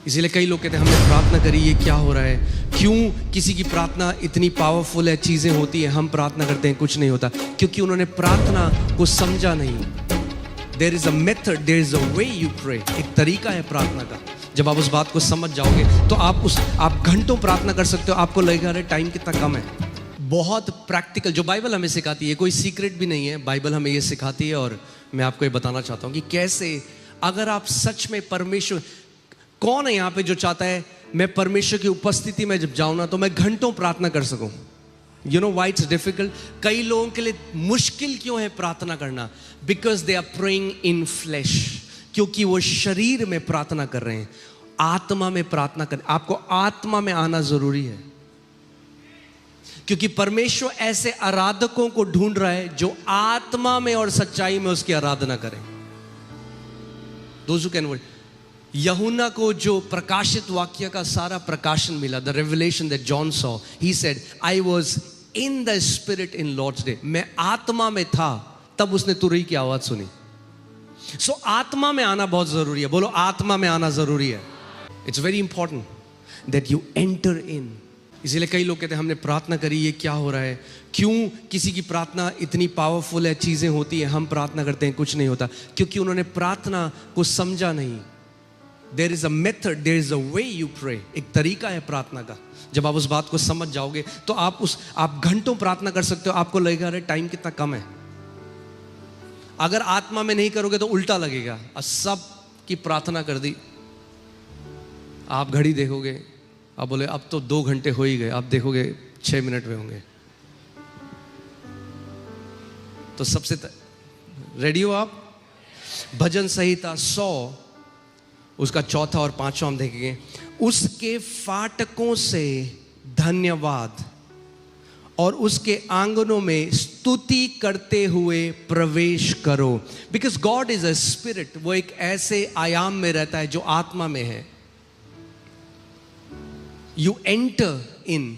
इसीलिए कई लोग कहते हैं हमने प्रार्थना करी, ये क्या हो रहा है, क्यों किसी की प्रार्थना इतनी पावरफुल है, चीज़ें होती हैं, हम प्रार्थना करते हैं कुछ नहीं होता, क्योंकि उन्होंने प्रार्थना को समझा नहीं। There is a method, there is a way you pray. एक तरीका है प्रार्थना का। जब आप उस बात को समझ जाओगे तो आप घंटों प्रार्थना कर सकते हो। आपको लगेगा अरे टाइम कितना कम है। बहुत प्रैक्टिकल जो बाइबल हमें सिखाती है, कोई सीक्रेट भी नहीं है, बाइबल हमें ये सिखाती है। और मैं आपको ये बताना चाहता हूँ कि कैसे, अगर आप सच में परमेश्वर, कौन है यहाँ पे जो चाहता है मैं परमेश्वर की उपस्थिति में जब जाऊँ ना तो मैं घंटों प्रार्थना कर सकूँ। You know why it's difficult? कई लोगों के लिए मुश्किल क्यों है प्रार्थना करना? Because they are praying in flesh, क्योंकि वो शरीर में प्रार्थना कर रहे हैं, आत्मा में प्रार्थना कर। आपको आत्मा में आना जरूरी है, क्योंकि परमेश्वर ऐसे आराधकों को ढूंढ रहा है जो आत्मा में और सच्चाई में उसकी आराधना करें। Those who can worship. यूहन्ना को जो प्रकाशित वाक्य का सारा प्रकाशन मिला, the revelation that John saw, he said I was in the spirit in Lord's day. मैं आत्मा में था तब उसने तुरही की आवाज सुनी। सो आत्मा में आना बहुत जरूरी है। बोलो, आत्मा में आना जरूरी है। It's very important that you enter in. इसीलिए कई लोग कहते हैं हमने प्रार्थना करी, ये क्या हो रहा है, क्यों किसी की प्रार्थना इतनी पावरफुल है, चीजें होती हैं, हम प्रार्थना करते हैं कुछ नहीं होता, क्योंकि उन्होंने प्रार्थना को समझा नहीं। There is a method, there is a way you pray. एक तरीका है प्रार्थना का। जब आप उस बात को समझ जाओगे तो आप घंटों प्रार्थना कर सकते हो। आपको लगेगा अरे टाइम कितना कम है। अगर आत्मा में नहीं करोगे तो उल्टा लगेगा। सब की प्रार्थना कर दी, आप घड़ी देखोगे, आप बोले अब तो 2 घंटे हो ही गए, आप देखोगे 6 मिनट में होंगे। तो सबसे रेडी हो आप? भजन संहिता 100 उसका 4था और 5वां हम देखेंगे। उसके फाटकों से धन्यवाद और उसके आंगनों में स्तुति करते हुए प्रवेश करो। Because God is a spirit. वो एक ऐसे आयाम में रहता है जो आत्मा में है। You enter in.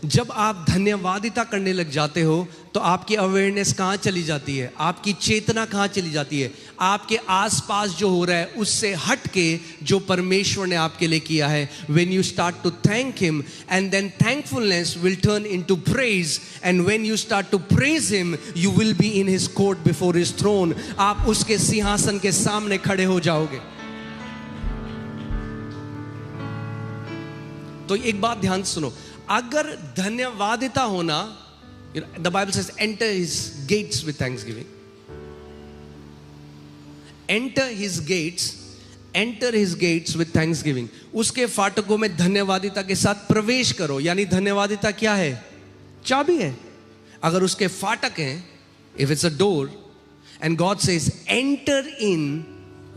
जब आप धन्यवादिता करने लग जाते हो तो आपकी अवेयरनेस कहाँ चली जाती है, आपकी चेतना कहाँ चली जाती है? आपके आसपास जो हो रहा है उससे हट के जो परमेश्वर ने आपके लिए किया है। When you start to thank him and then thankfulness will turn into praise, and when you start to praise him you will be in his court before his throne. आप उसके सिंहासन के सामने खड़े हो जाओगे। तो एक बात ध्यान से सुनो, अगर धन्यवादिता होना, the Bible says enter his gates with thanksgiving. Enter his gates with thanksgiving. उसके फाटकों में धन्यवादिता के साथ प्रवेश करो। यानी धन्यवादिता क्या है? चाबी है। अगर उसके फाटक हैं, if it's a door and God says enter in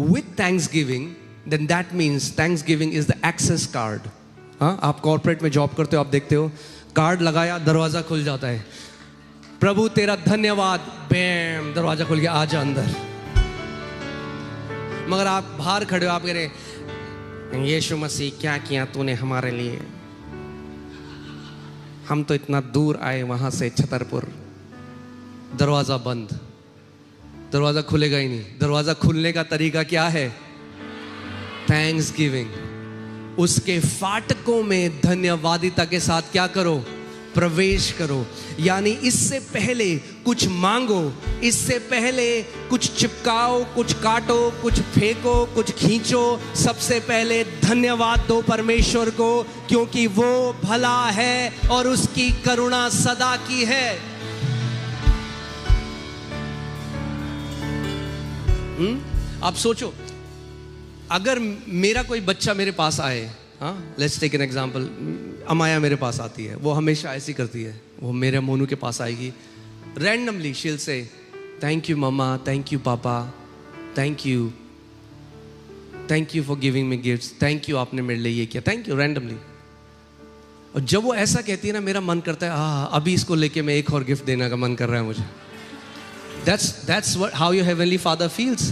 with thanksgiving, then that means thanksgiving is the access card. हाँ, आप कॉर्पोरेट में जॉब करते हो, आप देखते हो कार्ड लगाया, दरवाजा खुल जाता है, प्रभु तेरा धन्यवाद, बैम दरवाजा खुल गया, आजा अंदर। मगर आप बाहर खड़े हो, आप कह रहे यीशु मसीह क्या किया तूने हमारे लिए, हम तो इतना दूर आए वहां से छतरपुर। दरवाजा बंद, दरवाजा खुलेगा ही नहीं। दरवाजा खुलने का तरीका क्या है? Thanks giving. उसके फाटकों में धन्यवादिता के साथ क्या करो? प्रवेश करो। यानी इससे पहले कुछ मांगो, इससे पहले कुछ चिपकाओ, कुछ काटो, कुछ फेंको, कुछ खींचो, सबसे पहले धन्यवाद दो परमेश्वर को, क्योंकि वो भला है और उसकी करुणा सदा की है। आप सोचो, अगर मेरा कोई बच्चा मेरे पास आए, हाँ, लेट्स टेक एन एग्जांपल, अमाया मेरे पास आती है, वो हमेशा ऐसी करती है, वो मेरे मोनू के पास आएगी, randomly she will say thank you mamma, thank you papa, thank you for giving me gifts, thank you आपने मेरे लिए ये किया, थैंक यू, रैंडमली। और जब वो ऐसा कहती है ना, मेरा मन करता है अभी इसको लेके मैं एक और गिफ्ट देने का मन कर रहा है मुझे। That's what how your heavenly father feels.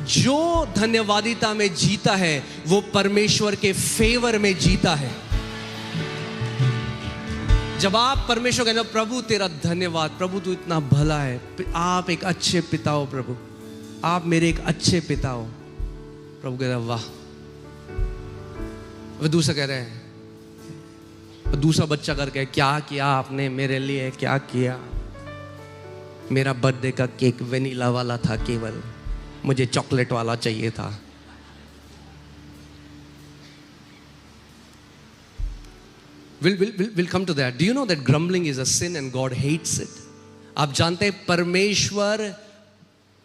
जो धन्यवादिता में जीता है वो परमेश्वर के फेवर में जीता है। जब आप परमेश्वर कहते हो प्रभु तेरा धन्यवाद, प्रभु तू इतना भला है, आप एक अच्छे पिता हो प्रभु, आप मेरे एक अच्छे पिता हो, प्रभु कहता वाह वो दूसरा कह रहे हैं, दूसरा बच्चा करके, क्या किया आपने मेरे लिए, क्या किया? मेरा बर्थडे का केक वेनिला वाला था, केवल मुझे चॉकलेट वाला चाहिए था। We'll come to that. Do you know that grumbling is a sin and God hates it? आप जानते हैं परमेश्वर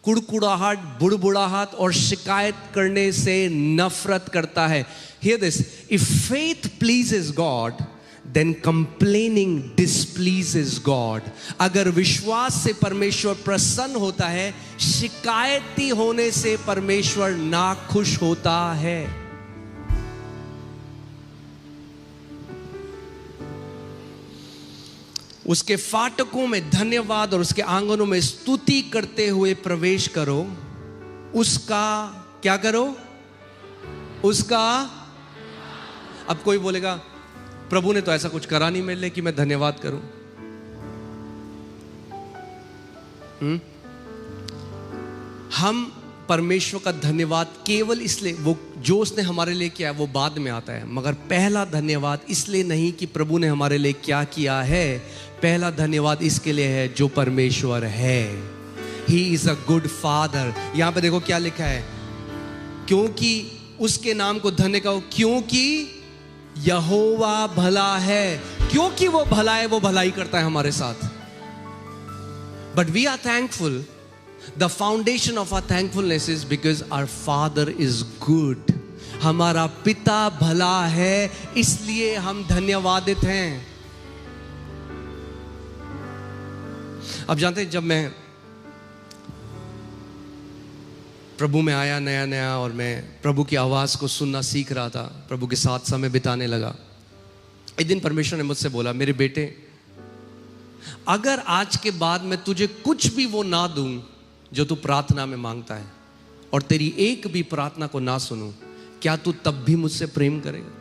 कुड़कुड़ाहट, बुड़बुड़ाहट और शिकायत करने से नफरत करता है। Hear this, if faith pleases God, then complaining displeases God. अगर विश्वास से परमेश्वर प्रसन्न होता है, शिकायती होने से परमेश्वर नाखुश होता है। उसके फाटकों में धन्यवाद और उसके आंगनों में स्तुति करते हुए प्रवेश करो। उसका क्या करो? उसका, अब कोई बोलेगा प्रभु ने तो ऐसा कुछ करा नहीं मेरे लिए कि मैं धन्यवाद करूं। हम परमेश्वर का धन्यवाद केवल इसलिए, वो जो उसने हमारे लिए किया है वो बाद में आता है, मगर पहला धन्यवाद इसलिए नहीं कि प्रभु ने हमारे लिए क्या किया है, पहला धन्यवाद इसके लिए है जो परमेश्वर है। He is a good father। यहां पे देखो क्या लिखा है, क्योंकि उसके नाम को धन्य कहो, क्योंकि यहोवा भला है। क्योंकि वो भला है, वो भलाई करता है हमारे साथ। But we are thankful. The foundation of our thankfulness is because our Father is good. हमारा पिता भला है, इसलिए हम धन्यवादित हैं। अब जानते हैं, जब मैं प्रभु में आया नया नया और मैं प्रभु की आवाज को सुनना सीख रहा था, प्रभु के साथ समय बिताने लगा, एक दिन परमेश्वर ने मुझसे बोला, मेरे बेटे, अगर आज के बाद मैं तुझे कुछ भी वो ना दूं जो तू प्रार्थना में मांगता है, और तेरी एक भी प्रार्थना को ना सुनूं, क्या तू तब भी मुझसे प्रेम करेगा?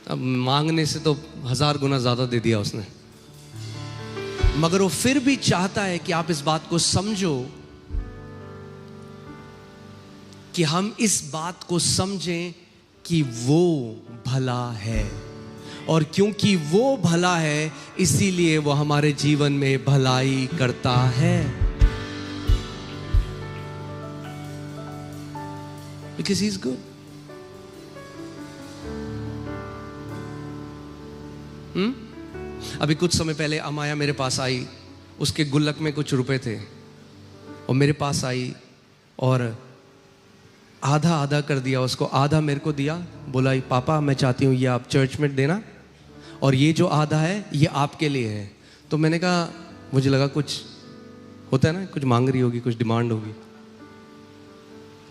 अब मांगने से तो 1000 गुना ज्यादा दे दिया उसने, मगर वो फिर भी चाहता है कि आप इस बात को समझो, कि हम इस बात को समझें कि वो भला है, और क्योंकि वो भला है इसीलिए वो हमारे जीवन में भलाई करता है। Because he's good. अभी कुछ समय पहले अमाया मेरे पास आई, उसके गुल्लक में कुछ रुपए थे, और मेरे पास आई और आधा आधा कर दिया उसको, आधा मेरे को दिया, बोला पापा मैं चाहती हूँ ये आप चर्च में देना, और ये जो आधा है ये आपके लिए है। तो मैंने कहा, मुझे लगा कुछ होता है ना, कुछ मांग रही होगी, कुछ डिमांड होगी।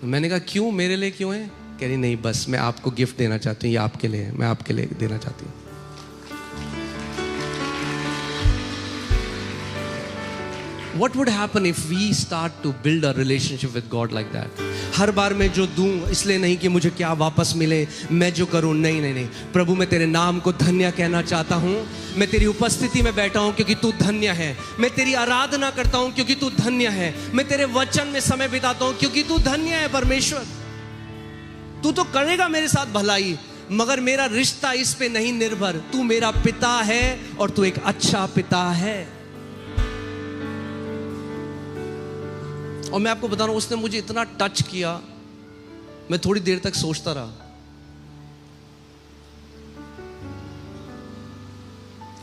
मैंने कहा क्यों, मेरे लिए क्यों है? कह रही नहीं, बस मैं आपको गिफ्ट देना चाहती हूँ, ये आपके लिए है, मैं आपके लिए देना चाहती हूँ। What would happen if we start to build a relationship with God like that? हर बार मैं जो दूं इसलिए नहीं कि मुझे क्या वापस मिले, मैं जो करूं, नहीं नहीं नहीं, प्रभु मैं तेरे नाम को धन्य कहना चाहता हूं, मैं तेरी उपस्थिति में बैठा हूं क्योंकि तू धन्य है, मैं तेरी आराधना करता हूं क्योंकि तू धन्य है, मैं तेरे वचन में समय बिताता हूं क्योंकि तू धन्य है। परमेश्वर तू तो करेगा मेरे साथ भलाई, मगर मेरा रिश्ता इस पे नहीं निर्भर, तू मेरा पिता है और तू एक अच्छा पिता है। और मैं आपको बता रहा हूं, उसने मुझे इतना टच किया, मैं थोड़ी देर तक सोचता रहा।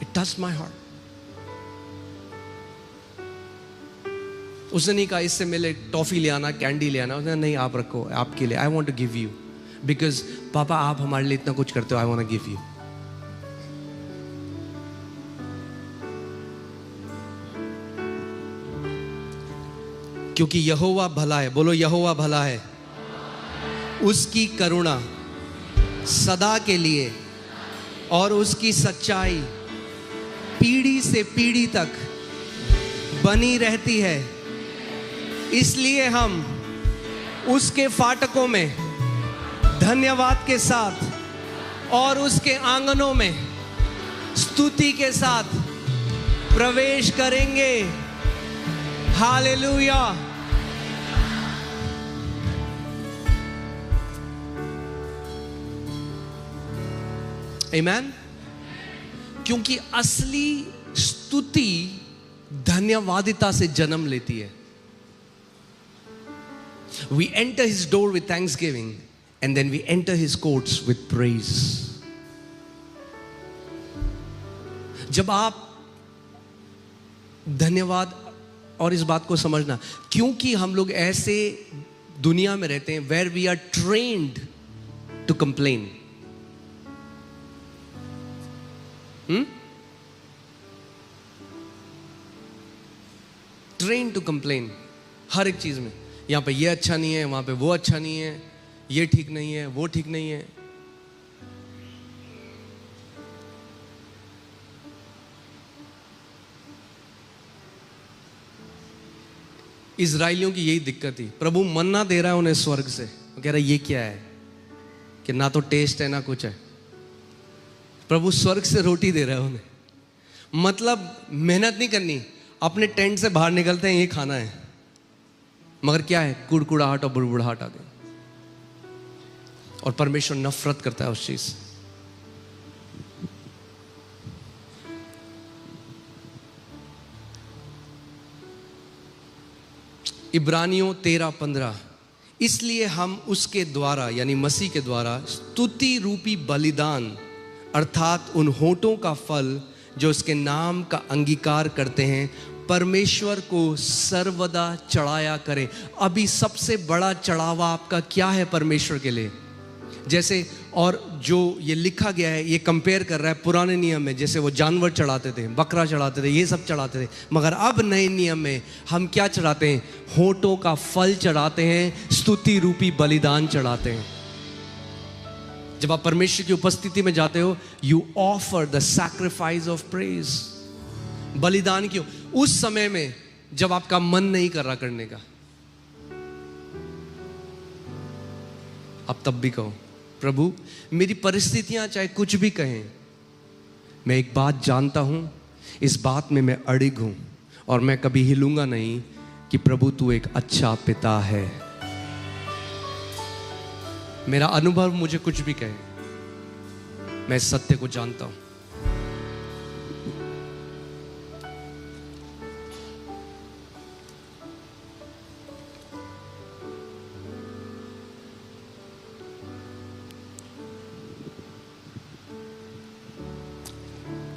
It touch my heart. उसने नहीं कहा इससे मेरे टॉफी ले आना, कैंडी ले आना, उसने नहीं, आप रखो, आपके लिए, I want to give you, because पापा आप हमारे लिए इतना कुछ करते हो, I want to give you. क्योंकि यहोवा भला है, बोलो यहोवा भला है, उसकी करुणा सदा के लिए और उसकी सच्चाई पीढ़ी से पीढ़ी तक बनी रहती है। इसलिए हम उसके फाटकों में धन्यवाद के साथ और उसके आंगनों में स्तुति के साथ प्रवेश करेंगे। हालेलुया। आमेन। क्योंकि असली स्तुति धन्यवादिता से जन्म लेती है। We enter his door with thanksgiving and then we enter his courts with praise. जब आप धन्यवाद, और इस बात को समझना, क्योंकि हम लोग ऐसे दुनिया में रहते हैं where we are trained to complain. Train to complain हर एक चीज में। यहां पे ये अच्छा नहीं है, वहां पे वो अच्छा नहीं है, ये ठीक नहीं है, वो ठीक नहीं है। इजराइलियों की यही दिक्कत थी। प्रभु मन्ना दे रहा है उन्हें स्वर्ग से, वो कह रहा है ये क्या है कि ना तो टेस्ट है ना कुछ है। प्रभु स्वर्ग से रोटी दे रहा है उन्हें, मतलब मेहनत नहीं करनी, अपने टेंट से बाहर निकलते हैं ये खाना है, मगर क्या है, कुड़कुड़ाहट और बुड़बुड़ाहट आ गई। और परमेश्वर नफरत करता है उस चीज से। इब्रानियों 13:15, इसलिए हम उसके द्वारा यानी मसीह के द्वारा स्तुति रूपी बलिदान अर्थात उन होठों का फल जो उसके नाम का अंगीकार करते हैं परमेश्वर को सर्वदा चढ़ाया करें। अभी सबसे बड़ा चढ़ावा आपका क्या है परमेश्वर के लिए? जैसे और जो ये लिखा गया है ये कंपेयर कर रहा है पुराने नियम में, जैसे वो जानवर चढ़ाते थे, बकरा चढ़ाते थे, ये सब चढ़ाते थे, मगर अब नए नियम में हम क्या चढ़ाते हैं? होठों का फल चढ़ाते हैं, स्तुति रूपी बलिदान चढ़ाते हैं। जब आप परमेश्वर की उपस्थिति में जाते हो, you offer the sacrifice of praise. बलिदान क्यों? उस समय में जब आपका मन नहीं कर रहा करने का, आप तब भी कहो, प्रभु मेरी परिस्थितियां चाहे कुछ भी कहें, मैं एक बात जानता हूं, इस बात में मैं अड़िग हूं और मैं कभी हिलूंगा नहीं कि प्रभु तू एक अच्छा पिता है। मेरा अनुभव मुझे कुछ भी कहे, मैं इस सत्य को जानता हूं।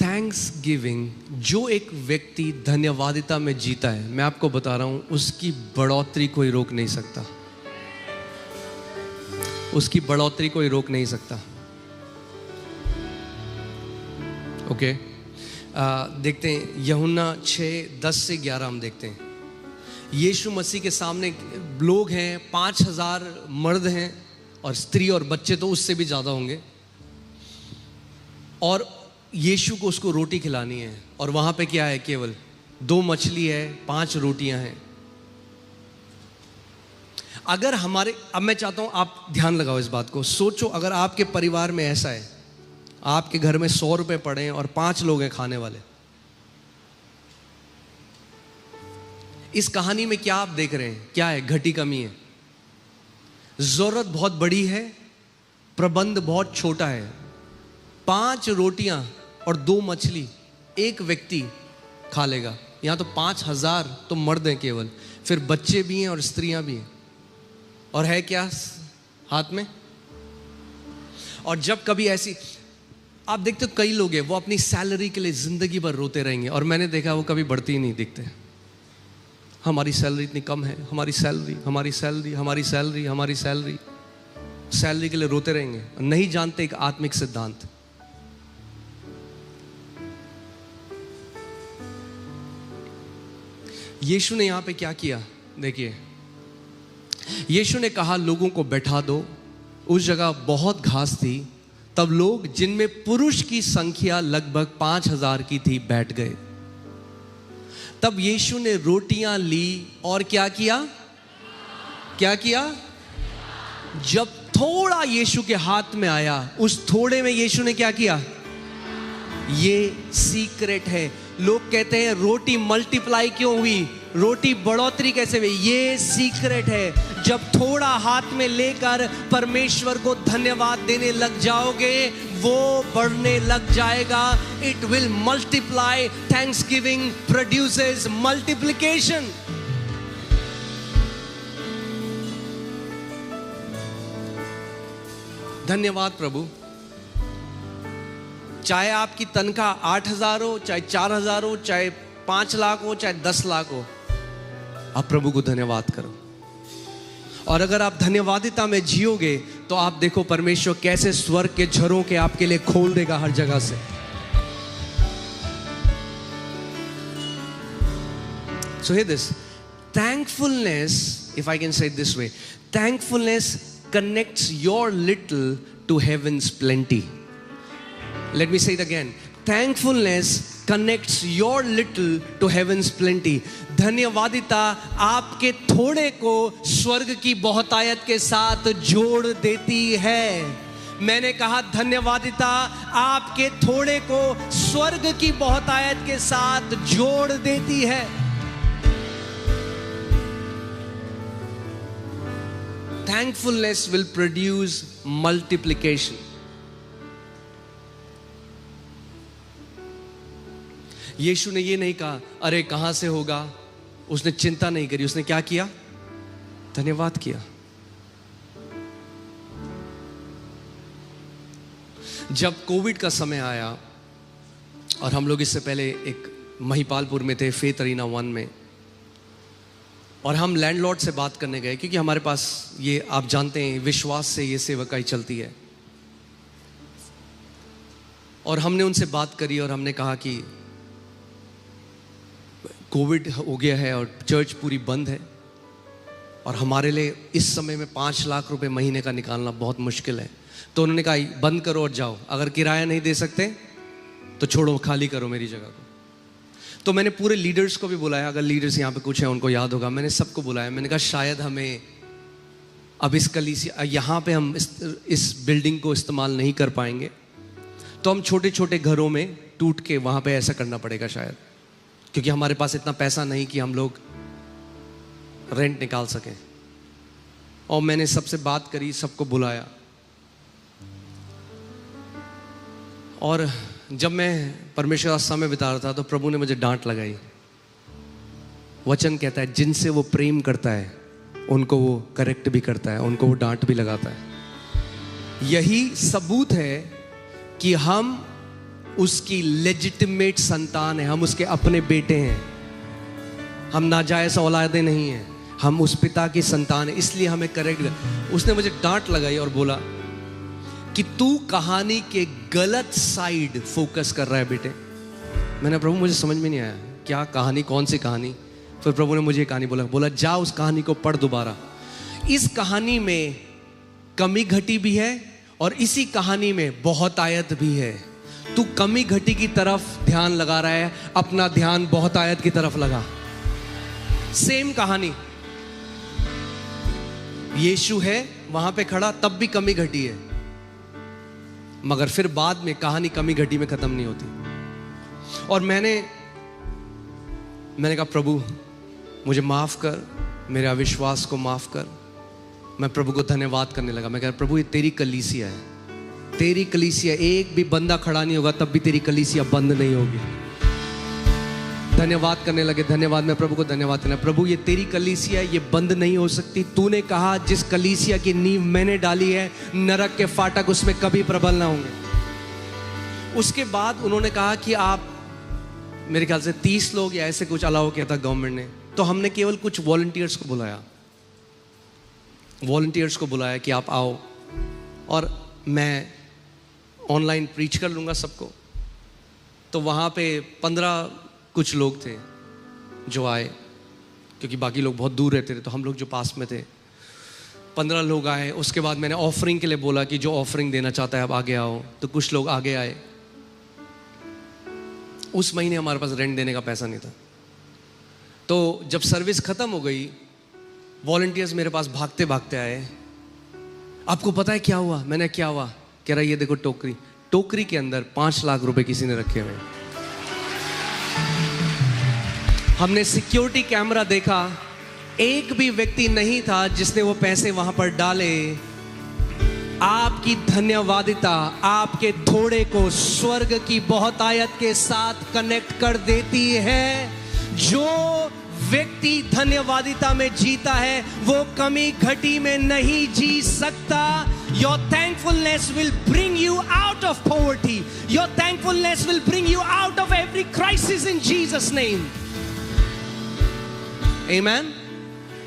थैंक्स गिविंग, जो एक व्यक्ति धन्यवादिता में जीता है, मैं आपको बता रहा हूं, उसकी बढ़ोतरी कोई रोक नहीं सकता। उसकी बढ़ोतरी कोई रोक नहीं सकता। ओके, देखते हैं यूहन्ना 6:10-11 हम देखते हैं। यीशु मसीह के सामने लोग हैं, 5000 मर्द हैं और स्त्री और बच्चे तो उससे भी ज़्यादा होंगे, और यीशु को उसको रोटी खिलानी है। और वहाँ पे क्या है? केवल 2 मछली है, 5 रोटियां हैं। अगर हमारे, अब मैं चाहता हूं आप ध्यान लगाओ इस बात को, सोचो अगर आपके परिवार में ऐसा है, आपके घर में 100 रुपए पड़े हैं और 5 लोग हैं खाने वाले। इस कहानी में क्या आप देख रहे हैं? क्या है? घटी कमी है, जरूरत बहुत बड़ी है, प्रबंध बहुत छोटा है। 5 रोटियां और 2 मछली एक व्यक्ति खा लेगा। यहां तो 5000 तो मर्द हैं केवल, फिर बच्चे भी हैं और स्त्रियां भी हैं, और है क्या हाथ में? और जब कभी ऐसी आप देखते हो, कई लोग हैं वो अपनी सैलरी के लिए जिंदगी भर रोते रहेंगे, और मैंने देखा वो कभी बढ़ती ही नहीं दिखते। हमारी सैलरी इतनी कम है, हमारी सैलरी, हमारी सैलरी, हमारी सैलरी, हमारी सैलरी, सैलरी के लिए रोते रहेंगे, नहीं जानते एक आत्मिक सिद्धांत। यीशु ने यहां पे क्या किया? देखिए, यीशु ने कहा लोगों को बैठा दो। उस जगह बहुत घास थी। तब लोग, जिनमें पुरुष की संख्या लगभग 5000 की थी, बैठ गए। तब यीशु ने रोटियां ली और क्या किया? क्या किया? जब थोड़ा यीशु के हाथ में आया, उस थोड़े में यीशु ने क्या किया? ये सीक्रेट है। लोग कहते हैं रोटी मल्टीप्लाई क्यों हुई, रोटी बढ़ोतरी कैसे हुई? ये सीक्रेट है। जब थोड़ा हाथ में लेकर परमेश्वर को धन्यवाद देने लग जाओगे, वो बढ़ने लग जाएगा. It will multiply. Thanksgiving produces multiplication. धन्यवाद प्रभु. चाहे आपकी तनख्वाह 8,000 हो, चाहे 4,000 हो, चाहे 5 लाख हो, चाहे 10 लाख हो, आप प्रभु को धन्यवाद करो. और अगर आप धन्यवादिता में जियोगे तो आप देखो परमेश्वर कैसे स्वर्ग के झरों के आपके लिए खोल देगा हर जगह से. So hear this. Thankfulness, if I can say it this way, thankfulness connects your little to heaven's plenty. Let me say it again. Thankfulness connects your little to heaven's plenty. धन्यवादिता आपके थोड़े को स्वर्ग की बहुतायत के साथ जोड़ देती है. मैंने कहा धन्यवादिता आपके थोड़े को स्वर्ग की बहुतायत के साथ जोड़ देती है. Thankfulness will produce multiplication. यीशु ने ये नहीं कहा अरे कहां से होगा, उसने चिंता नहीं करी. उसने क्या किया? धन्यवाद किया. जब कोविड का समय आया और हम लोग इससे पहले एक महिपालपुर में थे, फेथ अरीना 1 में, और हम लैंडलॉर्ड से बात करने गए क्योंकि हमारे पास ये आप जानते हैं विश्वास से ये सेवकाई चलती है. और हमने उनसे बात करी और हमने कहा कि कोविड हो गया है और चर्च पूरी बंद है और हमारे लिए इस समय में 5 लाख रुपए महीने का निकालना बहुत मुश्किल है. तो उन्होंने कहा बंद करो और जाओ, अगर किराया नहीं दे सकते तो छोड़ो, खाली करो मेरी जगह को. तो मैंने पूरे लीडर्स को भी बुलाया. अगर लीडर्स यहाँ पे कुछ हैं उनको याद होगा, मैंने सबको बुलाया. मैंने कहा शायद हमें अब इस कलीसिया यहाँ पे हम इस बिल्डिंग को इस्तेमाल नहीं कर पाएंगे, तो हम छोटे छोटे घरों में टूट के वहाँ पे ऐसा करना पड़ेगा शायद, क्योंकि हमारे पास इतना पैसा नहीं कि हम लोग रेंट निकाल सकें. और मैंने सबसे बात करी, सबको बुलाया. और जब मैं परमेश्वर का समय बिता रहा था तो प्रभु ने मुझे डांट लगाई. वचन कहता है जिनसे वो प्रेम करता है उनको वो करेक्ट भी करता है, उनको वो डांट भी लगाता है. यही सबूत है कि हम उसकी लेजिटिमेट संतान है, हम उसके अपने बेटे हैं, हम नाजायज औलादे नहीं हैं, हम उस पिता की संतान है, इसलिए हमें करेक्ट. उसने मुझे डांट लगाई और बोला कि तू कहानी के गलत साइड फोकस कर रहा है बेटे. मैंने प्रभु मुझे समझ में नहीं आया क्या कहानी, कौन सी कहानी. फिर प्रभु ने मुझे कहानी बोला जा उस कहानी को पढ़ दोबारा. इस कहानी में कमी घटी भी है और इसी कहानी में बहुत आयत भी है. तू कमी घटी की तरफ ध्यान लगा रहा है, अपना ध्यान बहुत आयत की तरफ लगा. सेम कहानी, यीशु है वहां पे खड़ा, तब भी कमी घटी है, मगर फिर बाद में कहानी कमी घटी में खत्म नहीं होती. और मैंने कहा प्रभु मुझे माफ कर, मेरे अविश्वास को माफ कर. मैं प्रभु को धन्यवाद करने लगा. मैं कह प्रभु ये तेरी कलीसिया है, तेरी कलीसिया, एक भी बंदा खड़ा नहीं होगा तब भी तेरी कलीसिया बंद नहीं होगी. धन्यवाद करने लगे. धन्यवाद, मैं प्रभु को धन्यवाद करना. प्रभु ये तेरी कलीसिया है, ये बंद नहीं हो सकती. तूने कहा जिस कलीसिया की नींव मैंने डाली है नरक के फाटक उसमें कभी प्रबल ना होंगे. उसके बाद उन्होंने कहा कि आप मेरे ख्याल से 30 लोग या ऐसे कुछ अलाउ किया था गवर्नमेंट ने. तो हमने केवल कुछ वॉलंटियर्स को बुलाया कि आप आओ और मैं ऑनलाइन प्रीच कर लूँगा सबको. तो वहाँ पे 15 कुछ लोग थे जो आए, क्योंकि बाकी लोग बहुत दूर रहते थे, तो हम लोग जो पास में थे 15 लोग आए. उसके बाद मैंने ऑफरिंग के लिए बोला कि जो ऑफरिंग देना चाहता है आप आगे आओ. तो कुछ लोग आगे आए. उस महीने हमारे पास रेंट देने का पैसा नहीं था. तो जब सर्विस ख़त्म हो गई, वॉलंटियर्स मेरे पास भागते भागते आए. आपको पता है क्या हुआ? मैंने क्या हुआ? कह रहा ये देखो टोकरी के अंदर 5 लाख रुपए किसी ने रखे हुए. हमने सिक्योरिटी कैमरा देखा एक भी व्यक्ति नहीं था जिसने वो पैसे वहां पर डाले। आपकी धन्यवादिता आपके थोड़े को स्वर्ग की बहुतायत के साथ कनेक्ट कर देती है। जो व्यक्ति धन्यवादिता में जीता है वो कमी घटी में नहीं जी सकता। Your thankfulness will bring you out of poverty. Your thankfulness will bring you out of every crisis in Jesus' name. Amen.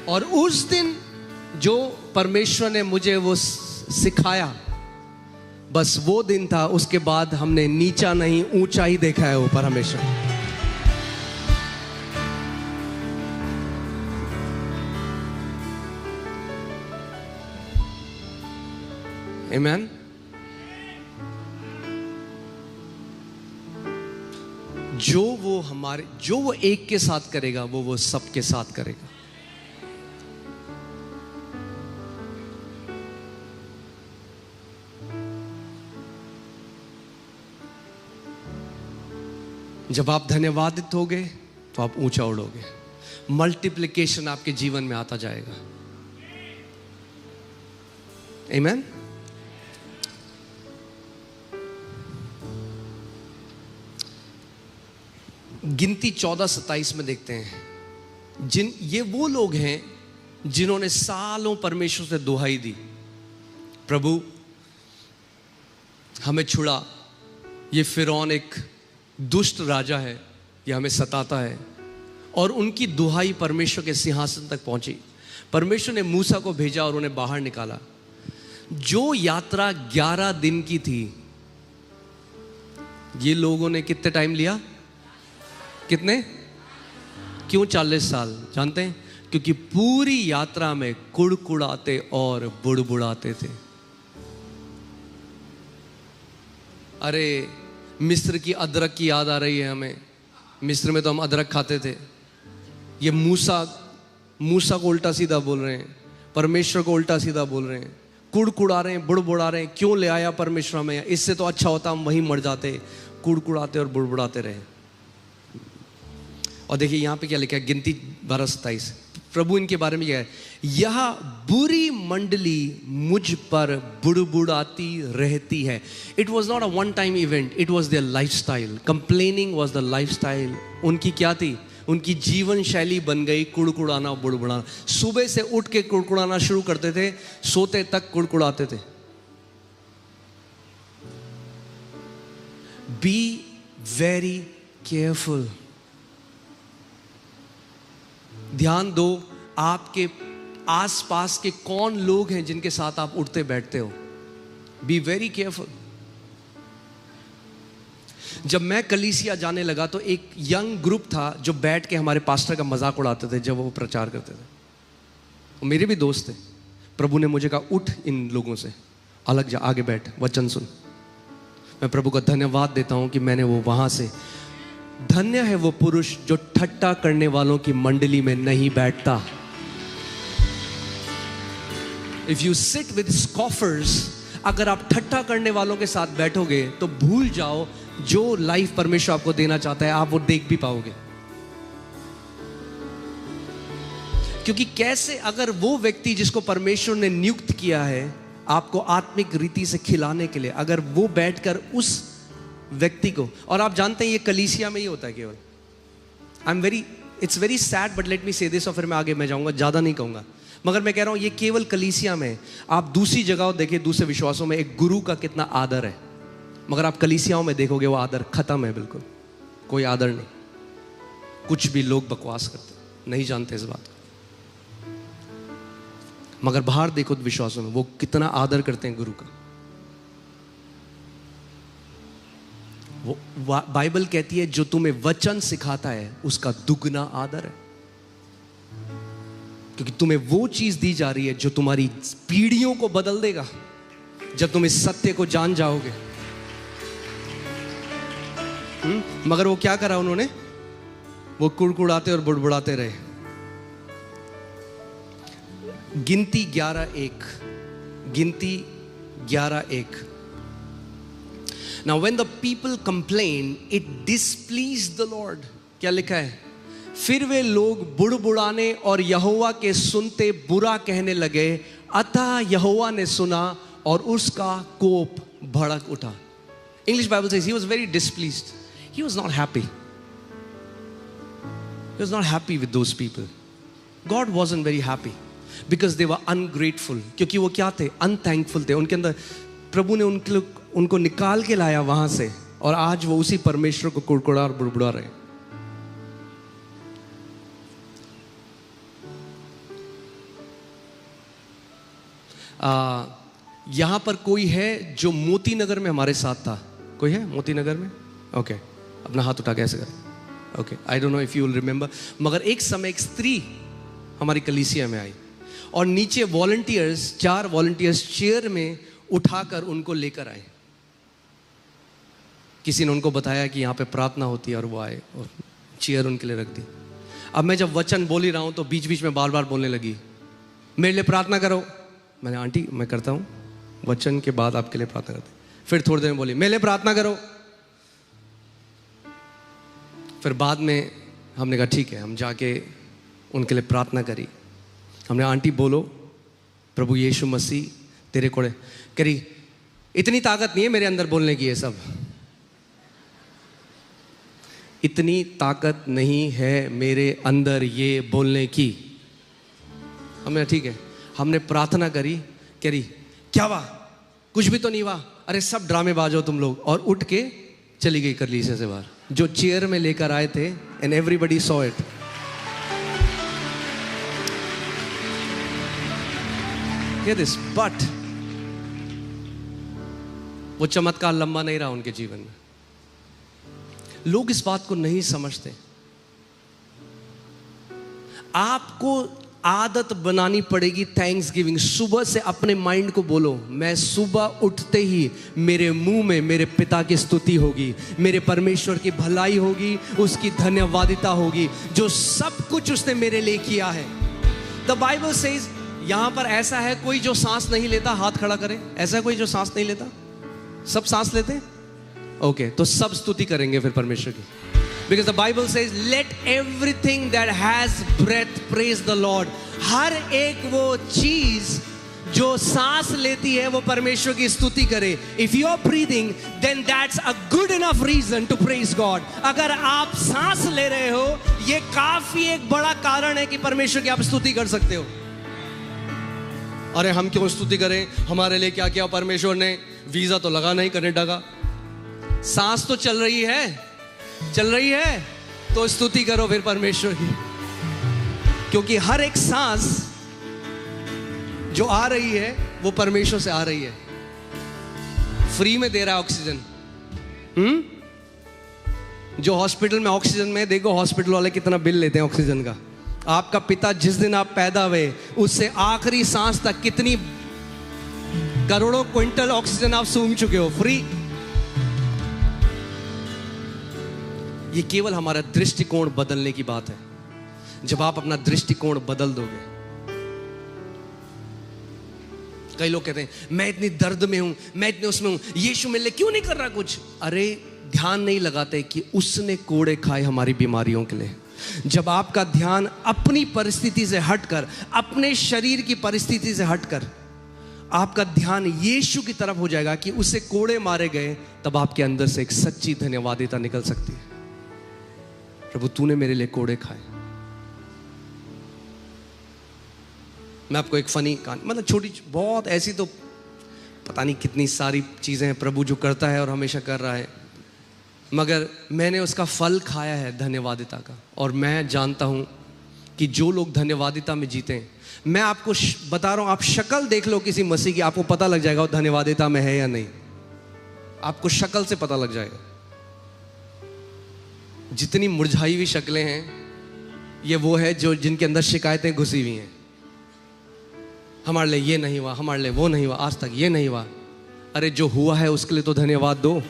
और उस दिन जो परमेश्वर ने मुझे वो सिखाया, बस वो दिन था। उसके बाद हमने नीचा नहीं ऊंचा ही देखा है ऊपर हमेशा। Amen. जो वो एक के साथ करेगा वो सबके साथ करेगा। जब आप धन्यवादित होगे तो आप ऊंचा उड़ोगे। मल्टीप्लिकेशन आपके जीवन में आता जाएगा। Amen. गिनती 14:27 में देखते हैं, ये वो लोग हैं जिन्होंने सालों परमेश्वर से दुहाई दी, प्रभु हमें छुड़ा, ये फिरौन एक दुष्ट राजा है, ये हमें सताता है। और उनकी दुहाई परमेश्वर के सिंहासन तक पहुंची। परमेश्वर ने मूसा को भेजा और उन्हें बाहर निकाला। जो यात्रा 11 दिन की थी, ये लोगों ने कितने टाइम लिया? कितने? क्यों 40 साल? जानते हैं? क्योंकि पूरी यात्रा में कुड़कुड़ाते और बुड़बुड़ाते थे। अरे मिस्र की अदरक की याद आ रही है हमें। मिस्र में तो हम अदरक खाते थे। ये मूसा को उल्टा सीधा बोल रहे हैं, परमेश्वर को उल्टा सीधा बोल रहे हैं, कुड़कुड़ा रहे हैं, बुड़बुड़ा रहे हैं। क्यों ले आया परमेश्वर हमें? इससे तो अच्छा होता हम वहीं मर जाते। कुड़कुड़ाते और बुड़बुड़ाते रहे। और देखिए यहाँ पे क्या लिखा है, गिनती 12:27। प्रभु इनके बारे में क्या है? यह बुरी मंडली मुझ पर बुड़बुड़ाती रहती है। It was not a one time event, it was their life style. Complaining was the life style. उनकी क्या थी? उनकी जीवन शैली बन गई कुड़कुड़ाना, बुड़बुड़ाना। सुबह से उठ के कुड़कुड़ाना शुरू करते थे, सोते तक कुड़कुड़ाते थे। Be very careful. ध्यान दो, आपके आसपास के कौन लोग हैं जिनके साथ आप उठते बैठते हो। Be very careful. जब मैं कलीसिया जाने लगा तो एक यंग ग्रुप था जो बैठ के हमारे पास्टर का मजाक उड़ाते थे जब वो प्रचार करते थे। और मेरे भी दोस्त थे। प्रभु ने मुझे कहा, उठ इन लोगों से अलग जा, आगे बैठ, वचन सुन। मैं प्रभु का धन्यवाद देता हूं कि मैंने वो वहां से। धन्य है वो पुरुष जो ठट्टा करने वालों की मंडली में नहीं बैठता। इफ यू सिट विद स्कॉफर्स, अगर आप ठट्टा करने वालों के साथ बैठोगे तो भूल जाओ जो लाइफ परमेश्वर आपको देना चाहता है, आप वो देख भी पाओगे। क्योंकि कैसे, अगर वो व्यक्ति जिसको परमेश्वर ने नियुक्त किया है आपको आत्मिक रीति से खिलाने के लिए, अगर वो बैठकर उस व्यक्ति को, और आप जानते हैं ये कलीसिया में ही होता है केवल। It's very sad but let me से दिस, और फिर मैं आगे जाऊंगा, ज्यादा नहीं कहूंगा, मगर मैं कह रहा हूं ये केवल कलीसिया में। आप दूसरी जगह देखिए, दूसरे विश्वासों में एक गुरु का कितना आदर है, मगर आप कलीसियाओं में देखोगे वो आदर खत्म है, बिल्कुल कोई आदर नहीं। कुछ भी लोग बकवास करते, नहीं जानते इस बात को। मगर बाहर देखो विश्वासों में वो कितना आदर करते हैं गुरु का। वो बाइबल कहती है जो तुम्हें वचन सिखाता है उसका दुगना आदर है, क्योंकि तुम्हें वो चीज दी जा रही है जो तुम्हारी पीढ़ियों को बदल देगा जब तुम इस सत्य को जान जाओगे। मगर वो क्या करा उन्होंने? वो कुड़कुड़ाते और बुड़बुड़ाते रहे। गिनती 11:1, गिनती 11:1। Now when the people complained, it displeased the Lord. क्या लिखा है? फिर वे लोग बुड़बुड़ाने और यहोवा के सुनते बुरा कहने लगे, अतः यहोवा ने सुना और उसका कोप भड़क उठा। English Bible says he was very displeased. He was not happy. He was not happy with those people. God wasn't very happy because they were ungrateful. क्योंकि वो क्या थे? Unthankful थे। उनके अंदर प्रभु ने उनको निकाल के लाया वहां से, और आज वो उसी परमेश्वर को कुड़कुड़ा और बुड़बुड़ा रहे। यहां पर कोई है जो मोती नगर में हमारे साथ था? कोई है मोती नगर में? ओके, अपना हाथ उठा के ऐसे करें। Okay, I don't know if you will remember, मगर एक समय एक स्त्री हमारी कलीसिया में आई और नीचे वॉलंटियर्स, 4 वॉलंटियर्स चेयर में उठाकर उनको लेकर आए। किसी ने उनको बताया कि यहाँ पे प्रार्थना होती है, और वो आए और चेयर उनके लिए रख दी। अब मैं जब वचन बोल ही रहा हूँ तो बीच बीच में बार बार बोलने लगी, मेरे लिए प्रार्थना करो। मैंने, आंटी मैं करता हूँ, वचन के बाद आपके लिए प्रार्थना करते। फिर थोड़ी देर में बोली, मेरे लिए प्रार्थना करो। फिर बाद में हमने कहा ठीक है, हम जाके उनके लिए प्रार्थना करी। हमने, आंटी बोलो, प्रभु यीशु मसीह तेरे कोड़े करी। इतनी ताकत नहीं है मेरे अंदर बोलने की, ये सब इतनी ताकत नहीं है मेरे अंदर ये बोलने की। हमने ठीक है, हमने प्रार्थना करी, करी, क्या हुआ? कुछ भी तो नहीं हुआ। अरे सब ड्रामेबाज हो तुम लोग, और उठ के चली गई कलीसिया से बाहर, जो चेयर में लेकर आए थे, and everybody saw it. Hear this, but वो चमत्कार लंबा नहीं रहा उनके जीवन में। लोग इस बात को नहीं समझते। आपको आदत बनानी पड़ेगी थैंक्स गिविंग। सुबह से अपने माइंड को बोलो, मैं सुबह उठते ही मेरे मुंह में मेरे पिता की स्तुति होगी, मेरे परमेश्वर की भलाई होगी, उसकी धन्यवादिता होगी, जो सब कुछ उसने मेरे लिए किया है। द बाइबल सेज, यहां पर ऐसा है कोई जो सांस नहीं लेता? हाथ खड़ा करे। ऐसा कोई जो सांस नहीं लेता? सब सांस लेते? ओके, तो सब स्तुति करेंगे फिर परमेश्वर की। Because the Bible says, let everything that has breath praise the Lord. हर एक वो चीज जो सांस लेती है वो परमेश्वर की स्तुति करे। If you are breathing, then that's a good enough reason to praise God. अगर आप सांस ले रहे हो, ये काफी एक बड़ा कारण है कि परमेश्वर की आप स्तुति कर सकते हो। अरे हम क्यों स्तुति करें? हमारे लिए क्या किया परमेश्वर ने? वीजा तो लगा नहीं कनाडा का, सांस तो चल रही है, तो स्तुति करो फिर परमेश्वर की। क्योंकि हर एक सांस जो आ रही है वो परमेश्वर से आ रही है। फ्री में दे रहा है ऑक्सीजन। जो हॉस्पिटल में ऑक्सीजन में, देखो हॉस्पिटल वाले कितना बिल लेते हैं ऑक्सीजन का। आपका पिता जिस दिन आप पैदा हुए उससे आखिरी सांस तक कितनी करोड़ों क्विंटल ऑक्सीजन आप सूंघ चुके हो, फ्री। ये केवल हमारा दृष्टिकोण बदलने की बात है। जब आप अपना दृष्टिकोण बदल दोगे। कई लोग कहते हैं मैं इतनी दर्द में हूं, मैं इतने उसमें हूं, यीशु मेरे लिए क्यों नहीं कर रहा कुछ? अरे ध्यान नहीं लगाते कि उसने कोड़े खाए हमारी बीमारियों के लिए। जब आपका ध्यान अपनी परिस्थिति से हटकर, अपने शरीर की परिस्थिति से हटकर आपका ध्यान यीशु की तरफ हो जाएगा कि उसे कोड़े मारे गए, तब आपके अंदर से एक सच्ची धन्यवादिता निकल सकती है। प्रभु तूने मेरे लिए कोड़े खाए। मैं आपको एक फनी कहानी, मतलब छोटी बहुत, ऐसी तो पता नहीं कितनी सारी चीजें हैं प्रभु जो करता है और हमेशा कर रहा है, मगर मैंने उसका फल खाया है धन्यवादिता का। और मैं जानता हूं कि जो लोग धन्यवादिता में जीते हैं, मैं आपको बता रहा हूं, आप शक्ल देख लो किसी मसीह की, आपको पता लग जाएगा वो धन्यवादिता में है या नहीं। आपको शक्ल से पता लग जाएगा। जितनी मुरझाई हुई शक्लें हैं, ये वो है जो जिनके अंदर शिकायतें घुसी हुई हैं। हमारे लिए ये नहीं हुआ, हमारे लिए वो नहीं हुआ, आज तक ये नहीं हुआ। अरे जो हुआ है उसके लिए तो धन्यवाद दो।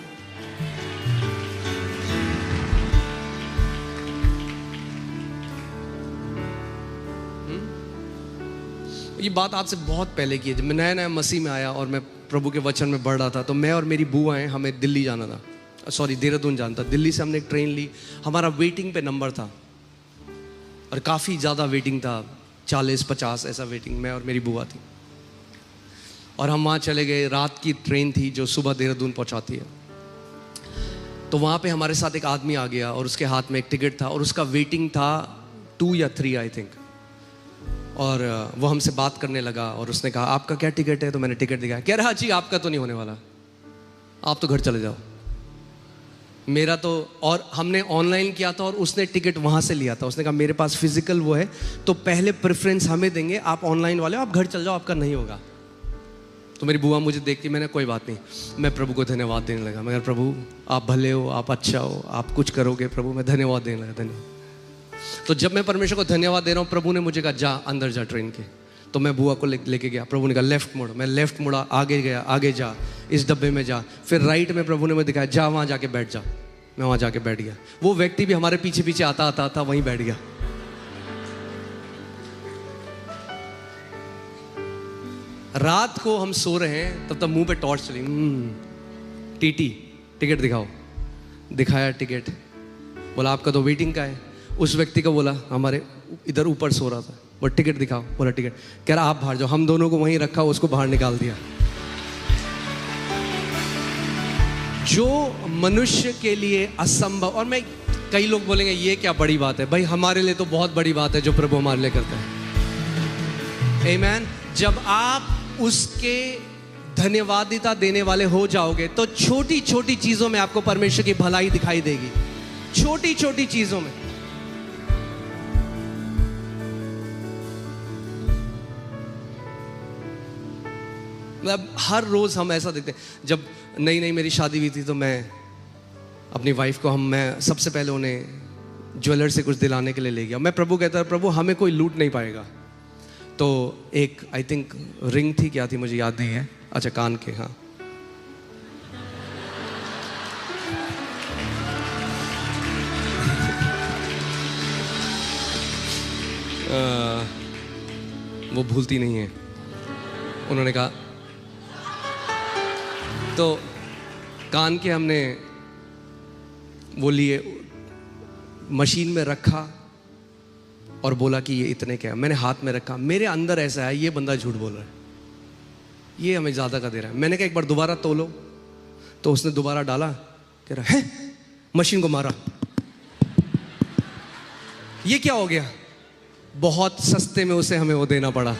ये बात आपसे बहुत पहले की है। जब मैं नया नया मसीह में आया और मैं प्रभु के वचन में बढ़ रहा था, तो मैं और मेरी बुआ हैं, हमें दिल्ली जाना था, सॉरी देहरादून जाना था। दिल्ली से हमने एक ट्रेन ली, हमारा वेटिंग पे नंबर था। और काफ़ी ज़्यादा वेटिंग था, 40-50 ऐसा वेटिंग, मैं और मेरी बुआ थी। और हम वहाँ चले गए, रात की ट्रेन थी जो सुबह देहरादून पहुँचाती है। तो वहाँ पे हमारे साथ एक आदमी आ गया और उसके हाथ में एक टिकट था और उसका वेटिंग था 2 या 3 आई थिंक। और वो हमसे बात करने लगा और उसने कहा आपका क्या टिकट है? तो मैंने टिकट दिखाया। कह रहा जी आपका तो नहीं होने वाला, आप तो घर चले जाओ। मेरा तो, और हमने ऑनलाइन किया था और उसने टिकट वहाँ से लिया था। उसने कहा मेरे पास फिजिकल वो है तो पहले प्रेफरेंस हमें देंगे, आप ऑनलाइन वाले हो, आप घर चल जाओ, आपका नहीं होगा। तो मेरी बुआ मुझे देखती, मैंने कोई बात नहीं, मैं प्रभु को धन्यवाद देने लगा। मगर प्रभु आप भले हो, आप अच्छा हो, आप कुछ करोगे प्रभु, मैं धन्यवाद देने लगा, धन्यवाद। तो जब मैं परमेश्वर को धन्यवाद दे रहा हूँ, प्रभु ने मुझे कहा जा अंदर जा ट्रेन के। तो मैं बुआ को लेके गया, प्रभु ने कहा लेफ्ट मुड़, मैं लेफ्ट मुड़ा, आगे गया, आगे जा, इस डब्बे में जा, फिर राइट में प्रभु ने मुझे दिखाया जा वहाँ जाके बैठ जा। मैं वहाँ जाके बैठ गया। वो व्यक्ति भी हमारे पीछे पीछे आता वहीं बैठ गया। रात को हम सो रहे हैं, तब तक मुंह पे टॉर्च चली, टीटी टिकट दिखाओ। दिखाया टिकट, बोला आपका तो वेटिंग का है। उस व्यक्ति को बोला हमारे इधर ऊपर सो रहा था, वो टिकट दिखाओ, बोला टिकट। कह रहा आप बाहर जाओ। हम दोनों को वहीं रखा, उसको बाहर निकाल दिया। जो मनुष्य के लिए असंभव, और मैं, कई लोग बोलेंगे ये क्या बड़ी बात है, भाई हमारे लिए तो बहुत बड़ी बात है जो प्रभु हमारे लिए करता है। आमीन। जब आप उसके धन्यवादिता देने वाले हो जाओगे तो छोटी छोटी चीजों में आपको परमेश्वर की भलाई दिखाई देगी, छोटी छोटी चीजों में। मतलब हर रोज हम ऐसा देखते हैं। जब नई नई मेरी शादी हुई थी तो मैं अपनी वाइफ को, मैं सबसे पहले उन्हें ज्वेलर से कुछ दिलाने के लिए ले गया। मैं प्रभु कहता, प्रभु हमें कोई लूट नहीं पाएगा। तो एक आई थिंक रिंग थी, क्या थी मुझे याद नहीं है, अच्छा कान के, हाँ। वो भूलती नहीं है। उन्होंने कहा, तो कान के हमने वो लिए, मशीन में रखा और बोला कि ये इतने क्या है। मैंने हाथ में रखा, मेरे अंदर ऐसा है ये बंदा झूठ बोल रहा है, ये हमें ज़्यादा का दे रहा है। मैंने कहा एक बार दोबारा तोलो, तो उसने दोबारा डाला, कह रहा है मशीन को मारा, ये क्या हो गया। बहुत सस्ते में उसे हमें वो देना पड़ा।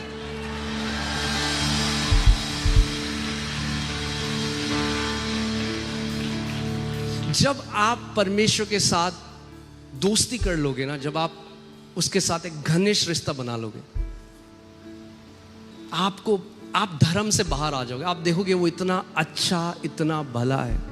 जब आप परमेश्वर के साथ दोस्ती कर लोगे ना, जब आप उसके साथ एक घनिष्ठ रिश्ता बना लोगे, आप धर्म से बाहर आ जाओगे। आप देखोगे वो इतना अच्छा, इतना भला है।